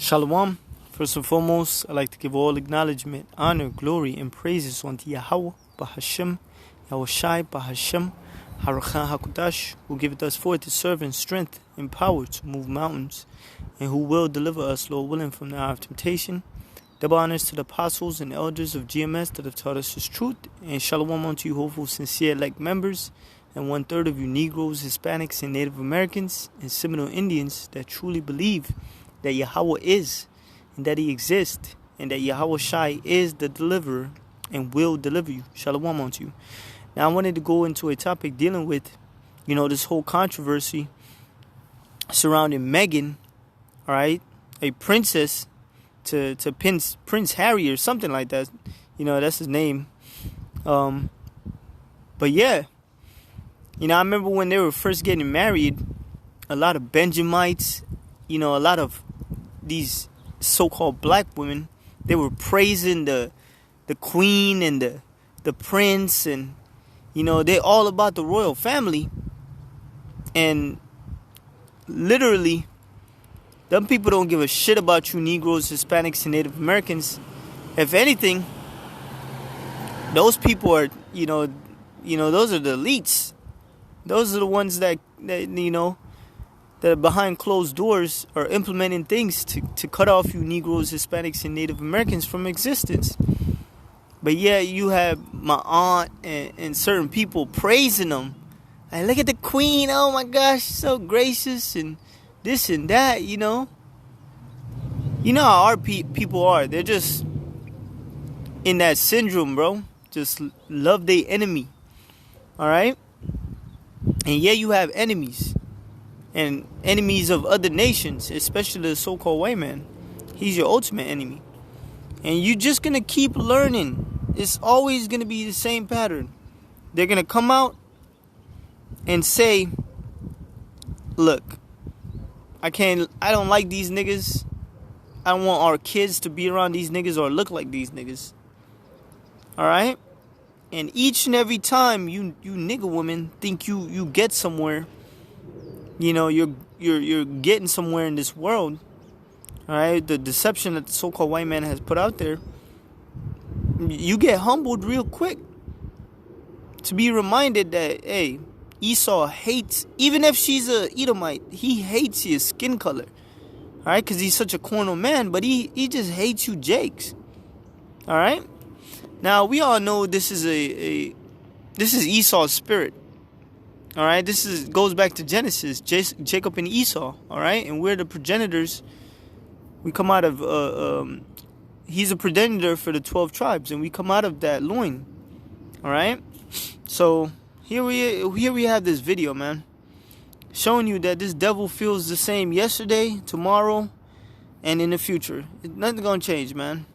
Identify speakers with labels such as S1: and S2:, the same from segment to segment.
S1: Shalom. First and foremost, I'd like to give all acknowledgement, honor, glory, and praises unto Yahweh, Bahashem, Yahushai, Bahashem, Harachan HaKodash, who giveth us forth to serve in strength and power to move mountains, and who will deliver us, Lord willing, from the hour of temptation. Double honors to the apostles and elders of GMS that have taught us His truth, and shalom unto you, hopeful, sincere, elect members, and 1/3 of you Negroes, Hispanics, and Native Americans, and Seminole Indians that truly believe that Yahweh is, and that He exists, and that Yahweh Shai is the deliverer and will deliver you. Shalom unto you. Now I wanted to go into a topic dealing with, this whole controversy surrounding Meghan, all right, a princess to Prince Harry or something like that. That's his name. But yeah, I remember when they were first getting married, a lot of Benjamites, a lot of these so-called black women, they were praising the queen and the prince, and they're all about the royal family. And literally, them people don't give a shit about you Negroes, Hispanics, and Native Americans. If anything, those people are, those are the elites. Those are the ones that behind closed doors are implementing things to cut off you Negroes, Hispanics, and Native Americans from existence. But yeah, you have my aunt and certain people praising them. Like, look at the queen, oh my gosh, she's so gracious, and this and that, You know how our people are. They're just in that syndrome, bro. Just love their enemy. Alright? And yeah, you have enemies. And enemies of other nations, especially the so-called white man. He's your ultimate enemy. And you're just going to keep learning. It's always going to be the same pattern. They're going to come out and say, look, I don't like these niggas. I don't want our kids to be around these niggas or look like these niggas. Alright? And each and every time you nigga women think you get somewhere, you're getting somewhere in this world. Alright? The deception that the so-called white man has put out there, you get humbled real quick. To be reminded that, hey, Esau hates, even if she's a Edomite, he hates your skin color. Alright? Because he's such a cornal man, but he just hates you Jakes. Alright? Now, we all know this is this is Esau's spirit. Alright? This goes back to Genesis, Jacob and Esau. Alright? And we're the progenitors. We come out of, he's a progenitor for the 12 tribes, and we come out of that loin. Alright? So, here we have this video, man, showing you that this devil feels the same yesterday, tomorrow, and in the future. Nothing's gonna change, man.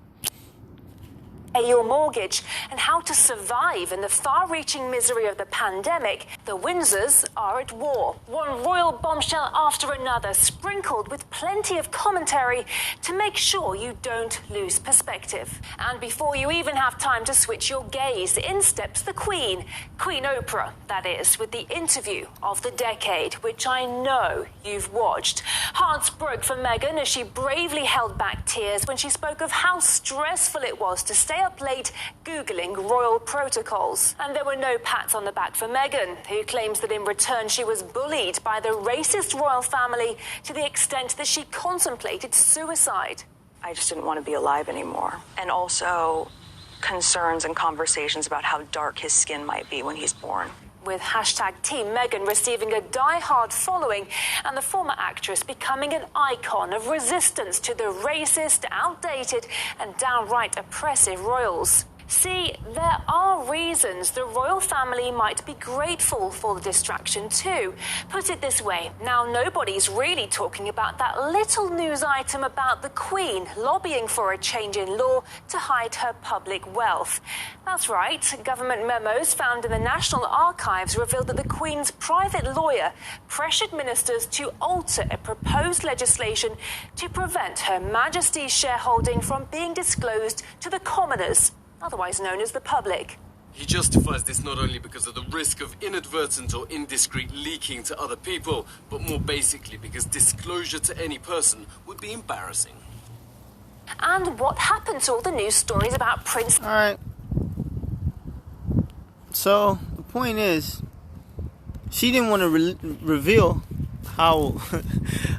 S2: Your mortgage and how to survive in the far-reaching misery of the pandemic, the Windsors are at war. One royal bombshell after another, sprinkled with plenty of commentary to make sure you don't lose perspective. And before you even have time to switch your gaze, in steps the Queen Oprah, that is, with the interview of the decade, which I know you've watched. Hearts broke for Meghan as she bravely held back tears when she spoke of how stressful it was to stay up late Googling royal protocols. And there were no pats on the back for Meghan, who claims that in return she was bullied by the racist royal family to the extent that she contemplated suicide.
S3: I just didn't want to be alive anymore. And also concerns and conversations about how dark his skin might be when he's born.
S2: With hashtag Team Meghan receiving a die-hard following and the former actress becoming an icon of resistance to the racist, outdated and downright oppressive royals. See, there are reasons the royal family might be grateful for the distraction too. Put it this way, now nobody's really talking about that little news item about the Queen lobbying for a change in law to hide her public wealth. That's right, government memos found in the National Archives revealed that the Queen's private lawyer pressured ministers to alter a proposed legislation to prevent Her Majesty's shareholding from being disclosed to the commoners, otherwise known as the public.
S4: He justifies this not only because of the risk of inadvertent or indiscreet leaking to other people, but more basically because disclosure to any person would be embarrassing.
S2: And what happened to all the news stories about Prince?
S1: All right. So the point is, she didn't want to reveal how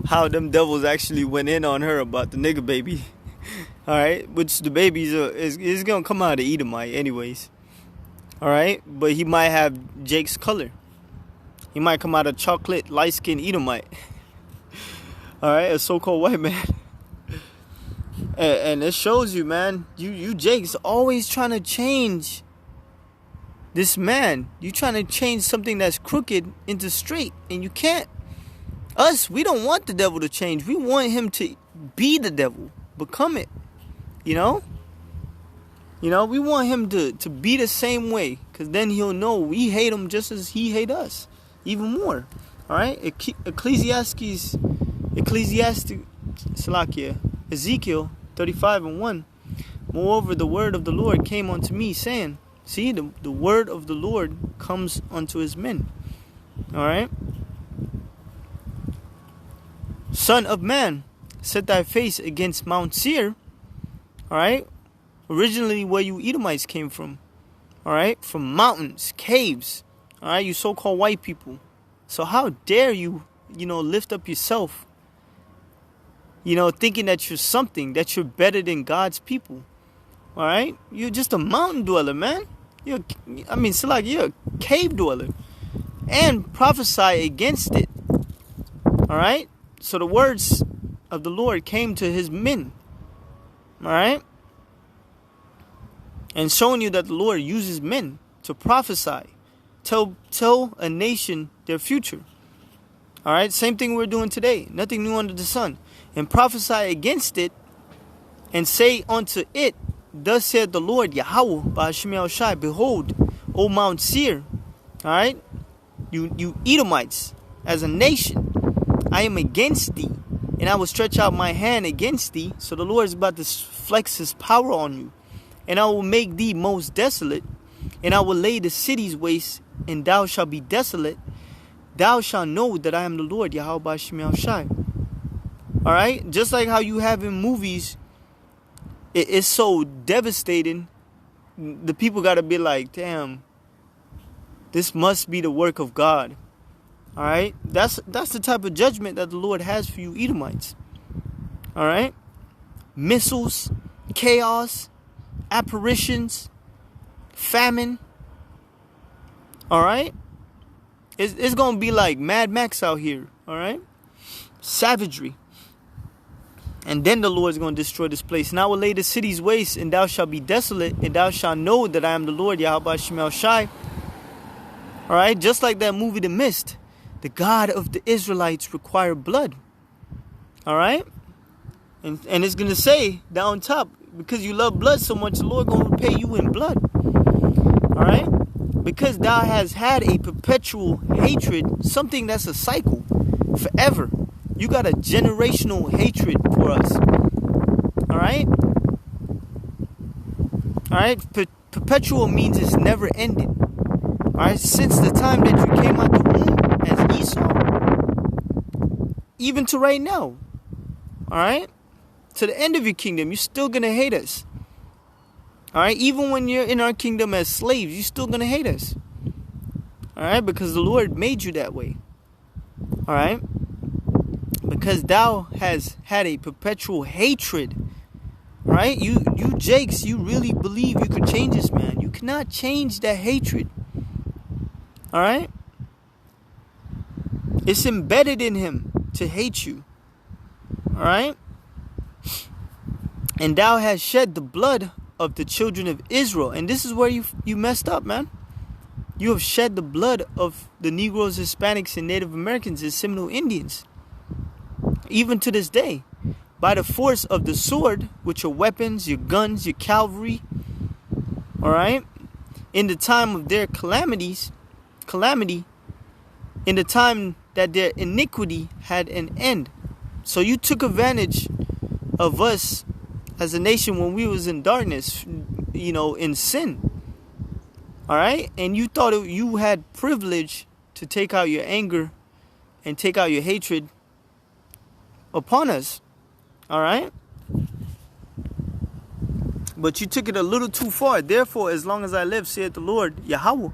S1: how them devils actually went in on her about the nigga baby. All right, which the baby's is gonna come out of Edomite anyways. All right, but he might have Jake's color. He might come out of chocolate, light-skinned Edomite. All right, a so-called white man. And it shows you, man, you Jake's always trying to change this man. You trying to change something that's crooked into straight, and you can't. Us, we don't want the devil to change. We want him to be the devil, become it. You know, we want him to be the same way, because then he'll know we hate him just as he hate us, even more. All right, Ezekiel 35:1. Moreover, the word of the Lord came unto me, saying, see, the word of the Lord comes unto his men. All right. Son of man, set thy face against Mount Seir. All right. Originally where you Edomites came from. All right. From mountains, caves. All right. You so-called white people. So how dare you, lift up yourself, thinking that you're something, that you're better than God's people. All right. You're just a mountain dweller, man. You're a cave dweller. And prophesy against it. All right. So the words of the Lord came to his men. All right. And showing you that the Lord uses men to prophesy. Tell a nation their future. All right. Same thing we're doing today. Nothing new under the sun. And prophesy against it. And say unto it, thus said the Lord Yahweh Ba'ashem Yahushai, behold, O Mount Seir. All right. You Edomites, as a nation, I am against thee, and I will stretch out my hand against thee. So the Lord is about to flex his power on you. And I will make thee most desolate, and I will lay the cities waste, and thou shalt be desolate. Thou shalt know that I am the Lord, Yahweh Ba'ashem Yahushai. All right? Just like how you have in movies, it's so devastating. The people got to be like, damn, this must be the work of God. All right, that's the type of judgment that the Lord has for you Edomites. All right, missiles, chaos, apparitions, famine. All right, it's gonna be like Mad Max out here. All right, savagery. And then the Lord is going to destroy this place. And I will lay the cities waste, and thou shalt be desolate, and thou shalt know that I am the Lord, Yahweh Shemel Shai. All right, just like that movie, The Mist. The God of the Israelites required blood. All right? And it's going to say down top, because you love blood so much, the Lord going to repay you in blood. All right? Because thou has had a perpetual hatred, something that's a cycle, forever. You got a generational hatred for us. All right? All right? Perpetual means it's never ending. All right? Since the time that you came out the womb as Esau, even to right now. All right? To the end of your kingdom, you're still going to hate us. All right? Even when you're in our kingdom as slaves, you're still going to hate us. All right? Because the Lord made you that way. All right? Because thou has had a perpetual hatred. Right? You Jakes, you really believe you could change this man. You cannot change that hatred. All right? It's embedded in him to hate you. All right? And thou hast shed the blood of the children of Israel. And this is where you messed up, man. You have shed the blood of the Negroes, Hispanics, and Native Americans and Seminole Indians. Even to this day. By the force of the sword, with your weapons, your guns, your cavalry. All right? In the time of their calamity, in the time that their iniquity had an end. So you took advantage of us as a nation when we was in darkness, in sin. All right? And you thought you had privilege to take out your anger and take out your hatred upon us. All right? But you took it a little too far. Therefore, as long as I live, saith the Lord, Yahweh,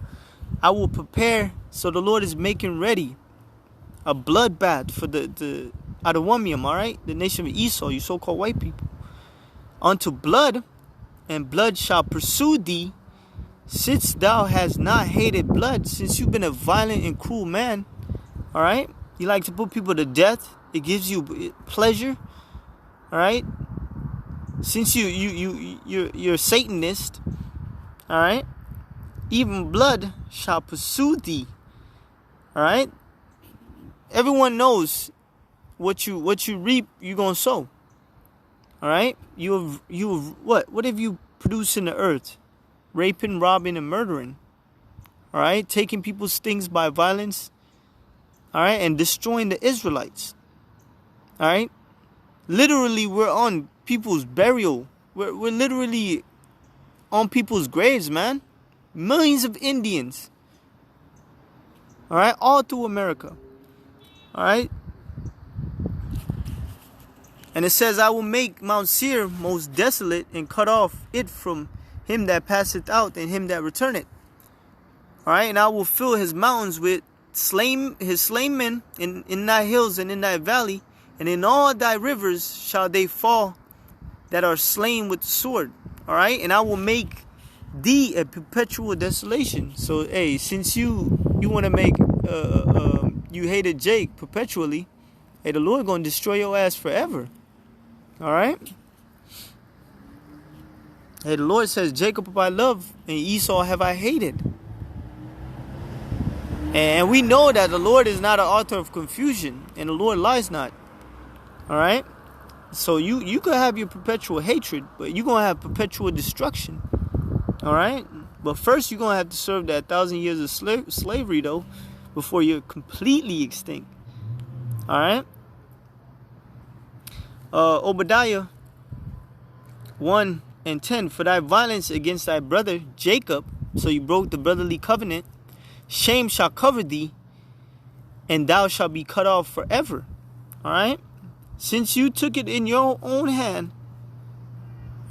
S1: I will prepare. So the Lord is making ready a bloodbath for the Aduwamium, all right? The nation of Esau, you so-called white people. Unto blood, and blood shall pursue thee, since thou hast not hated blood, since you've been a violent and cruel man, all right? You like to put people to death. It gives you pleasure, all right? Since you're Satanist, all right? Even blood shall pursue thee, all right? Everyone knows what you reap, you're gonna sow. All right? What have you produced in the earth? Raping, robbing, and murdering. All right? Taking people's things by violence. All right? And destroying the Israelites. All right? Literally, we're on people's burial. We're literally on people's graves, man. Millions of Indians. All right? All through America. All right? And it says, I will make Mount Seir most desolate, and cut off it from him that passeth out, and him that returneth. All right? And I will fill his mountains with his slain men in thy hills and in thy valley, and in all thy rivers shall they fall that are slain with the sword. All right? And I will make thee a perpetual desolation. So, hey, since you want to make you hated Jake perpetually, hey, the Lord gonna destroy your ass forever. All right? Hey, the Lord says, Jacob have I loved, and Esau have I hated. And we know that the Lord is not an author of confusion, and the Lord lies not. All right? So you could have your perpetual hatred, but you're going to have perpetual destruction. All right? But first, you're going to have to serve that 1,000 years of slavery, though, before you're completely extinct. All right? Obadiah 1:10. For thy violence against thy brother Jacob, so you broke the brotherly covenant, shame shall cover thee, and thou shalt be cut off forever. All right? Since you took it in your own hand,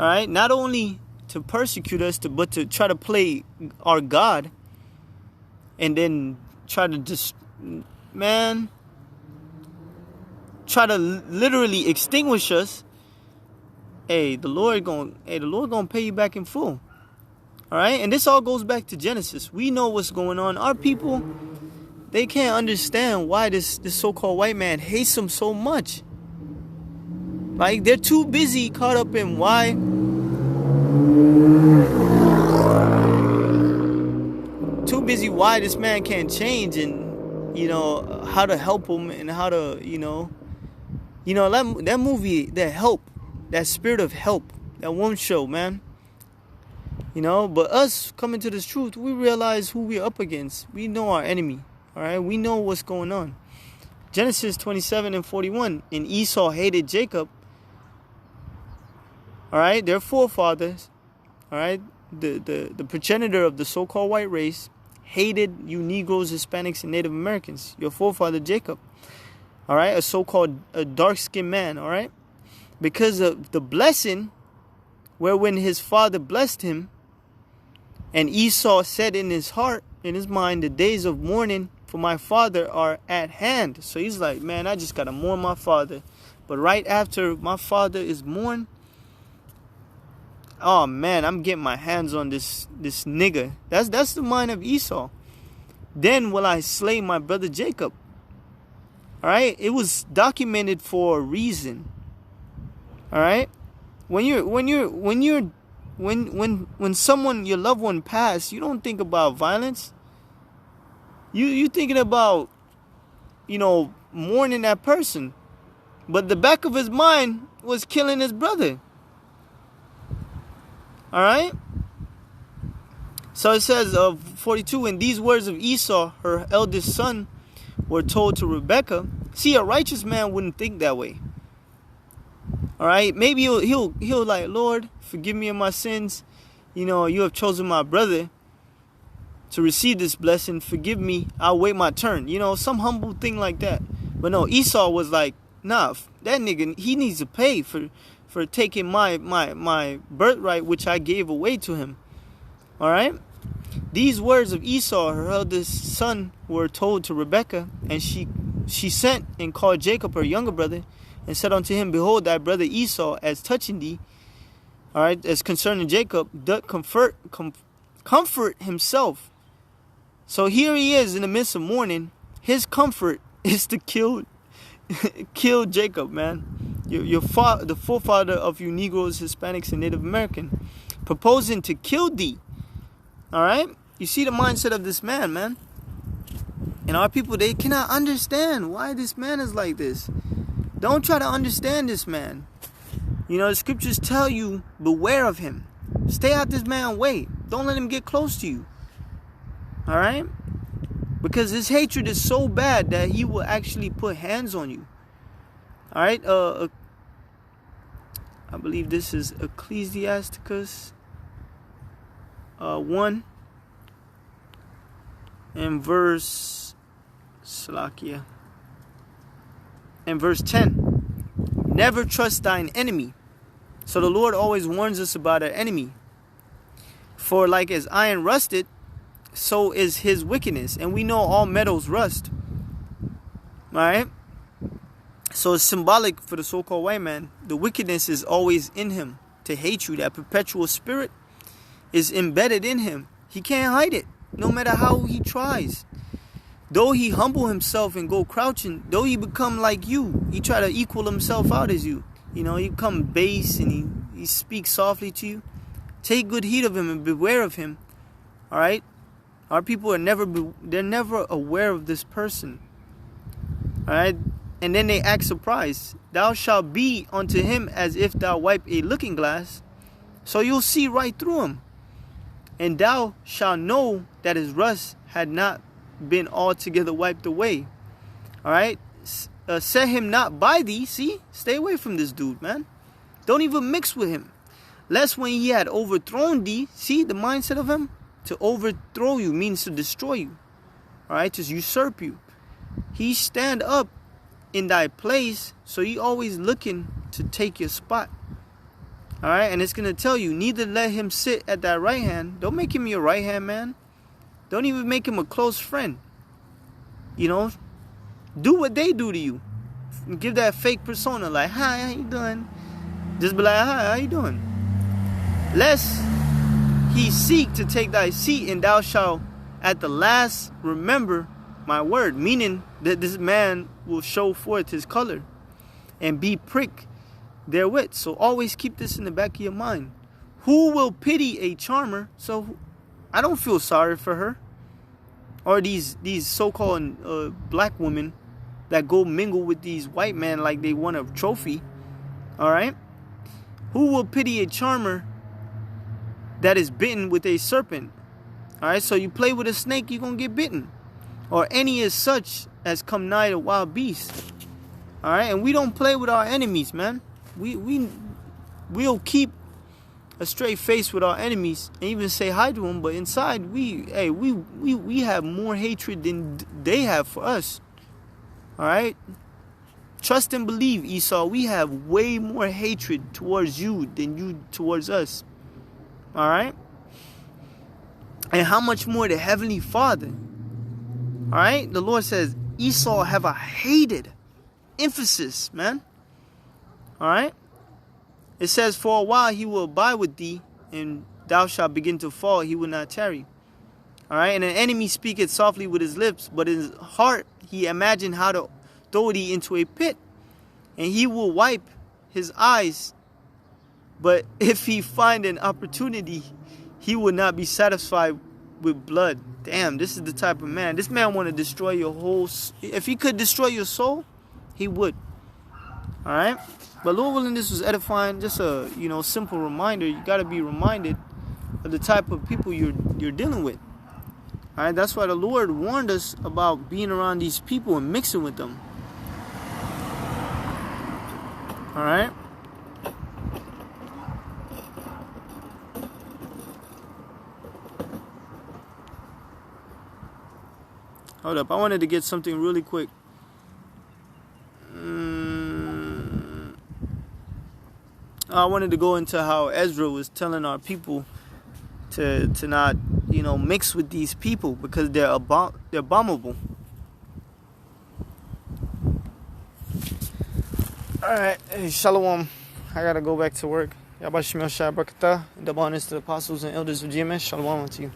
S1: all right, not only to persecute us, but to try to play our God, and then try to try to literally extinguish us. Hey, the Lord gonna pay you back in full. All right, and this all goes back to Genesis. We know what's going on. Our people, they can't understand why this so-called white man hates them so much. Like, they're too busy caught up in why. Too busy why this man can't change, and how to help him, and how to that movie, that Help, that Spirit of Help, that one show, man. But us coming to this truth, we realize who we're up against. We know our enemy. All right, we know what's going on. Genesis 27:41. And Esau hated Jacob. All right, their forefathers. All right, the progenitor of the so-called white race hated you Negroes, Hispanics, and Native Americans. Your forefather Jacob. All right, a so-called dark-skinned man. All right, because of the blessing, wherein his father blessed him, and Esau said in his heart, in his mind, the days of mourning for my father are at hand. So he's like, man, I just gotta mourn my father. But right after my father is mourned, oh man, I'm getting my hands on this nigga. That's the mind of Esau. Then will I slay my brother Jacob. All right, it was documented for a reason. All right, when someone, your loved one, passed, you don't think about violence. You thinking about, mourning that person, but the back of his mind was killing his brother. All right. So it says of 42, and these words of Esau, her eldest son, were told to Rebekah. See, a righteous man wouldn't think that way. All right, maybe he'll like, Lord, forgive me of my sins. You have chosen my brother to receive this blessing. Forgive me. I'll wait my turn. Some humble thing like that. But no, Esau was like, nah, that nigga, he needs to pay for taking my birthright, which I gave away to him. All right. These words of Esau, her eldest son, were told to Rebekah, and she sent and called Jacob, her younger brother, and said unto him, Behold, thy brother Esau, as touching thee, all right, as concerning Jacob, doth comfort himself. So here he is in the midst of mourning. His comfort is to kill Jacob, man. The forefather of you Negroes, Hispanics, and Native American, proposing to kill thee. All right? You see the mindset of this man, man. And our people, they cannot understand why this man is like this. Don't try to understand this man. You know, the scriptures tell you, beware of him. Stay out this man's way. Don't let him get close to you. All right? Because his hatred is so bad that he will actually put hands on you. All right? I believe this is Ecclesiasticus 1 and verse 10. Never trust thine enemy. So the Lord always warns us about our enemy. For like as iron rusted, so is his wickedness. And we know all metals rust. Alright? So it's symbolic for the so-called white man. The wickedness is always in him to hate you. That perpetual spirit is embedded in him. He can't hide it, no matter how he tries. Though he humble himself and go crouching, though he become like you, he try to equal himself out as you. You know, he become base and he speaks softly to you. Take good heed of him and beware of him. All right? Our people are they're never aware of this person. All right? And then they act surprised. Thou shalt be unto him as if thou wipe a looking glass. So you'll see right through him. And thou shalt know that his rust had not been altogether wiped away. All right? Set him not by thee. See? Stay away from this dude, man. Don't even mix with him. Lest when he had overthrown thee, see the mindset of him? To overthrow you means to destroy you. All right? To usurp you. He stand up in thy place, so he always looking to take your spot. All right? And it's going to tell you, neither let him sit at thy right hand. Don't make him your right hand man. Don't even make him a close friend. You know? Do what they do to you. Give that fake persona like, hi, how you doing? Just be like, hi, how you doing? Lest he seek to take thy seat, and thou shalt at the last remember my word. Meaning that this man will show forth his color and be pricked therewith. So always keep this in the back of your mind. Who will pity a charmer? So I don't feel sorry for her. Or these so-called black women that go mingle with these white men like they want a trophy. All right? Who will pity a charmer that is bitten with a serpent? All right? So you play with a snake, you're going to get bitten. Or any as such as come nigh the wild beast. All right? And we don't play with our enemies, man. We'll keep a straight face with our enemies and even say hi to them, but inside we have more hatred than they have for us. All right? Trust and believe, Esau, we have way more hatred towards you than you towards us. All right? And how much more the Heavenly Father? All right? The Lord says, Esau have I hated. Emphasis, man. All right? It says, for a while he will abide with thee, and thou shalt begin to fall, he will not tarry. All right? And an enemy speaketh softly with his lips, but in his heart he imagined how to throw thee into a pit. And he will wipe his eyes, but if he find an opportunity, he will not be satisfied with blood. Damn, this is the type of man. This man want to destroy your whole... If he could destroy your soul, he would. All right? But Lord willing, this was edifying. Just a, simple reminder. You got to be reminded of the type of people you're dealing with. All right? That's why the Lord warned us about being around these people and mixing with them. All right? Hold up. I wanted to get something really quick. I wanted to go into how Ezra was telling our people to not, mix with these people because they're abominable. Alright, hey, Shalom. I gotta go back to work. Yabashim Yashai Barakatah, the bonus to the apostles and elders of GMS. Shalom to you.